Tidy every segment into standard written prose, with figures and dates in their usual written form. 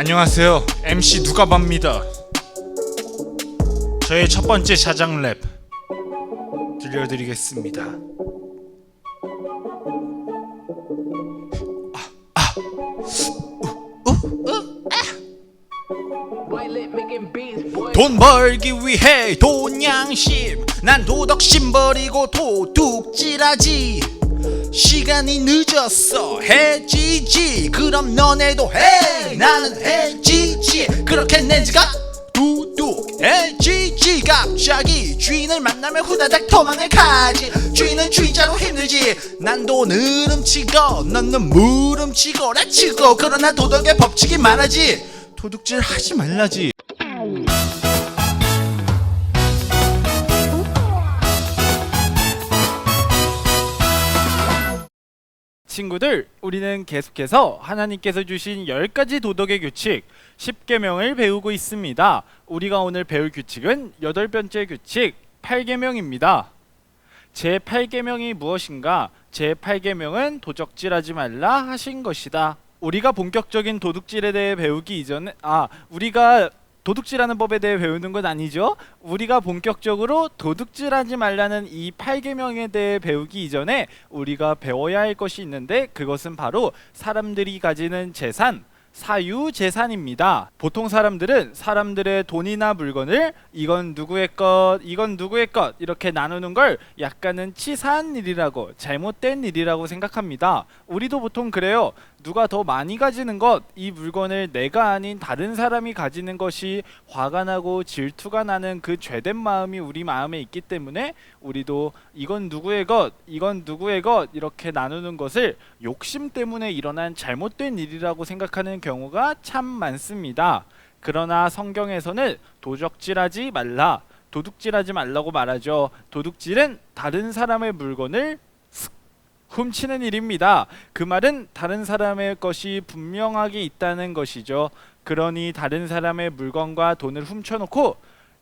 안녕하세요. MC 누가바입니다. 저의 첫 번째 자장 랩 들려드리겠습니다. 돈 벌기 위해 돈양심, 난 도덕심 버리고 도둑질하지. 시간이 늦었어 해지지. 그럼 너네도 해, 나는 해지지. 그렇게 낸 지가 도둑해지지. 갑자기 주인을 만나면 후다닥 도망을 가지. 주인은 주인자로 힘들지. 난 돈을 훔치고 너는 물 훔치고 라치고. 그러나 도덕의 법칙이 말하지, 도둑질 하지 말라지. 친구들, 우리는 계속해서 하나님께서 주신 10가지 도덕의 규칙 10계명을 배우고 있습니다. 우리가 오늘 배울 규칙은 8번째 규칙 8계명입니다. 제8계명이 무엇인가? 제8계명은 도적질하지 말라 하신 것이다. 우리가 본격적인 도둑질에 대해 배우기 이전에 우리가 도둑질하는 법에 대해 배우는 건 아니죠. 우리가 본격적으로 도둑질하지 말라는 이 8계명에 대해 배우기 이전에 우리가 배워야 할 것이 있는데, 그것은 바로 사람들이 가지는 재산, 사유재산입니다. 보통 사람들은 사람들의 돈이나 물건을 이건 누구의 것, 이건 누구의 것 이렇게 나누는 걸 약간은 치사한 일이라고, 잘못된 일이라고 생각합니다. 우리도 보통 그래요. 누가 더 많이 가지는 것, 이 물건을 내가 아닌 다른 사람이 가지는 것이 화가 나고 질투가 나는 그 죄된 마음이 우리 마음에 있기 때문에 우리도 이건 누구의 것, 이건 누구의 것 이렇게 나누는 것을 욕심 때문에 일어난 잘못된 일이라고 생각하는 경우가 참 많습니다. 그러나 성경에서는 도적질하지 말라, 도둑질하지 말라고 말하죠. 도둑질은 다른 사람의 물건을 훔치는 일입니다. 그 말은 다른 사람의 것이 분명하게 있다는 것이죠. 그러니 다른 사람의 물건과 돈을 훔쳐놓고,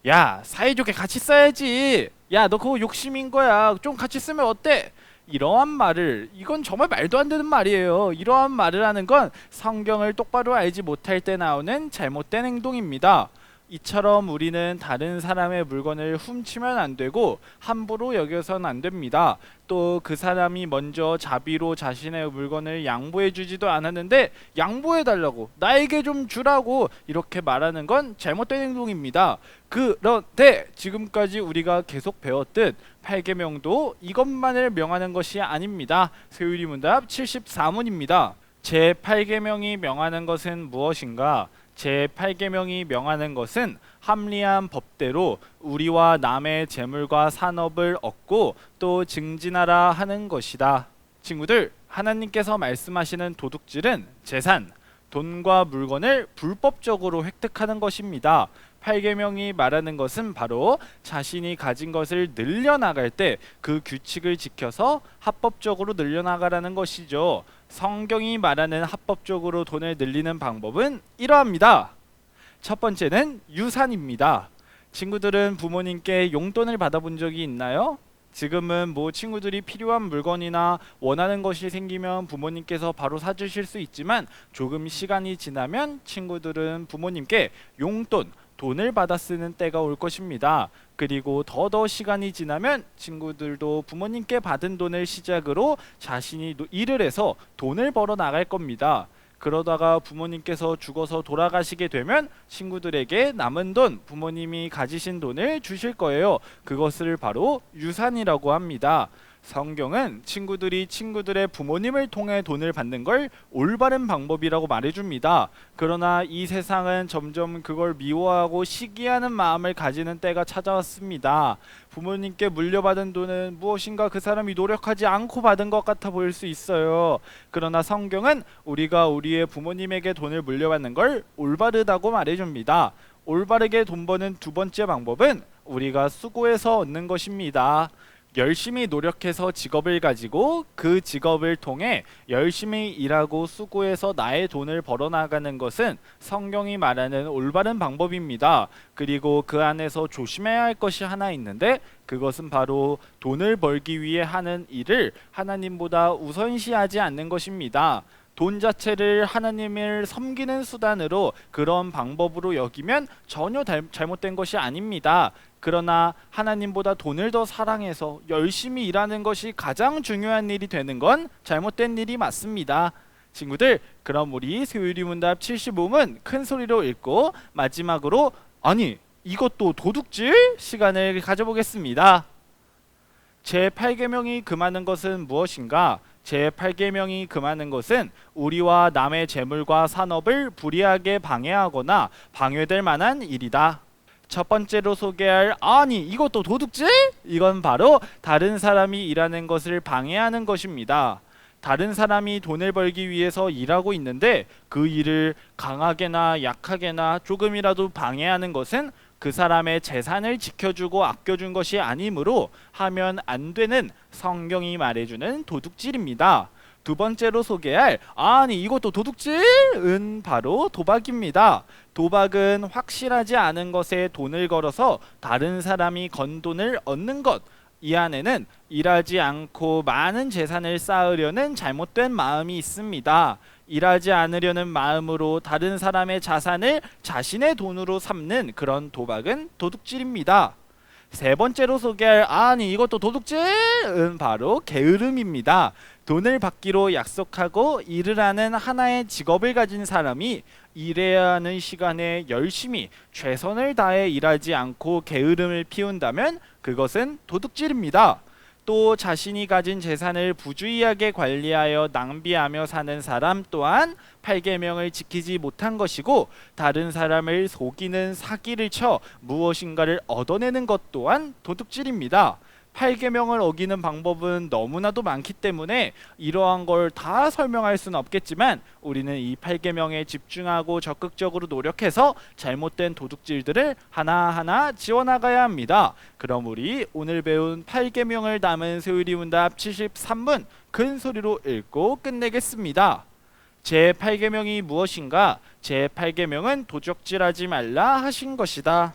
야, 사이좋게 같이 써야지, 야, 너 그거 욕심인 거야, 좀 같이 쓰면 어때? 이러한 말을, 이건 정말 말도 안 되는 말이에요. 이러한 말을 하는 건 성경을 똑바로 알지 못할 때 나오는 잘못된 행동입니다. 이처럼 우리는 다른 사람의 물건을 훔치면 안 되고 함부로 여겨서는 안 됩니다. 또 그 사람이 먼저 자비로 자신의 물건을 양보해 주지도 않았는데 양보해 달라고, 나에게 좀 주라고 이렇게 말하는 건 잘못된 행동입니다. 그런데 지금까지 우리가 계속 배웠듯 8계명도 이것만을 명하는 것이 아닙니다. 세율이문답 74문입니다. 제8계명이 명하는 것은 무엇인가? 제8계명이 명하는 것은 합리한 법대로 우리와 남의 재물과 산업을 얻고 또 증진하라 하는 것이다. 친구들, 하나님께서 말씀하시는 도둑질은 재산, 돈과 물건을 불법적으로 획득하는 것입니다. 8계명이 말하는 것은 바로 자신이 가진 것을 늘려나갈 때 그 규칙을 지켜서 합법적으로 늘려나가라는 것이죠. 성경이 말하는 합법적으로 돈을 늘리는 방법은 이러합니다. 첫 번째는 유산입니다. 친구들은 부모님께 용돈을 받아본 적이 있나요? 지금은 친구들이 필요한 물건이나 원하는 것이 생기면 부모님께서 바로 사주실 수 있지만, 조금 시간이 지나면 친구들은 부모님께 용돈, 돈을 받아 쓰는 때가 올 것입니다. 그리고 더 시간이 지나면 친구들도 부모님께 받은 돈을 시작으로 자신이 일을 해서 돈을 벌어 나갈 겁니다. 그러다가 부모님께서 죽어서 돌아가시게 되면 친구들에게 남은 돈, 부모님이 가지신 돈을 주실 거예요. 그것을 바로 유산이라고 합니다. 성경은 친구들이 친구들의 부모님을 통해 돈을 받는 걸 올바른 방법이라고 말해줍니다. 그러나 이 세상은 점점 그걸 미워하고 시기하는 마음을 가지는 때가 찾아왔습니다. 부모님께 물려받은 돈은 무엇인가 그 사람이 노력하지 않고 받은 것 같아 보일 수 있어요. 그러나 성경은 우리가 우리의 부모님에게 돈을 물려받는 걸 올바르다고 말해줍니다. 올바르게 돈 버는 두 번째 방법은 우리가 수고해서 얻는 것입니다. 열심히 노력해서 직업을 가지고 그 직업을 통해 열심히 일하고 수고해서 나의 돈을 벌어나가는 것은 성경이 말하는 올바른 방법입니다. 그리고 그 안에서 조심해야 할 것이 하나 있는데, 그것은 바로 돈을 벌기 위해 하는 일을 하나님보다 우선시하지 않는 것입니다. 돈 자체를 하나님을 섬기는 수단으로 그런 방법으로 여기면 전혀 잘못된 것이 아닙니다. 그러나 하나님보다 돈을 더 사랑해서 열심히 일하는 것이 가장 중요한 일이 되는 건 잘못된 일이 맞습니다. 친구들, 그럼 우리 소율이 문답 75문 큰 소리로 읽고 마지막으로 아니 이것도 도둑질 시간을 가져보겠습니다. 제8계명이 금하는 것은 무엇인가? 제8계명이 금하는 것은 우리와 남의 재물과 산업을 불이하게 방해하거나 방해될 만한 일이다. 첫 번째로 소개할 아니 이것도 도둑질? 이건 바로 다른 사람이 일하는 것을 방해하는 것입니다. 다른 사람이 돈을 벌기 위해서 일하고 있는데 그 일을 강하게나 약하게나 조금이라도 방해하는 것은 그 사람의 재산을 지켜주고 아껴준 것이 아니므로 하면 안 되는 성경이 말해주는 도둑질입니다. 두 번째로 소개할 아니 이것도 도둑질은 바로 도박입니다. 도박은 확실하지 않은 것에 돈을 걸어서 다른 사람이 건 돈을 얻는 것, 이 안에는 일하지 않고 많은 재산을 쌓으려는 잘못된 마음이 있습니다. 일하지 않으려는 마음으로 다른 사람의 자산을 자신의 돈으로 삼는 그런 도박은 도둑질입니다. 세 번째로 소개할 아니 이것도 도둑질은 바로 게으름입니다. 돈을 받기로 약속하고 일을 하는 하나의 직업을 가진 사람이 일해야 하는 시간에 열심히 최선을 다해 일하지 않고 게으름을 피운다면 그것은 도둑질입니다. 또 자신이 가진 재산을 부주의하게 관리하여 낭비하며 사는 사람 또한 8계명을 지키지 못한 것이고 다른 사람을 속이는 사기를 쳐 무엇인가를 얻어내는 것 또한 도둑질입니다. 8계명을 어기는 방법은 너무나도 많기 때문에 이러한 걸 다 설명할 수는 없겠지만 우리는 이 8계명에 집중하고 적극적으로 노력해서 잘못된 도둑질들을 하나하나 지워나가야 합니다. 그럼 우리 오늘 배운 8계명을 담은 소율이 문답 73문 큰 소리로 읽고 끝내겠습니다. 제8계명이 무엇인가? 제8계명은 도적질하지 말라 하신 것이다.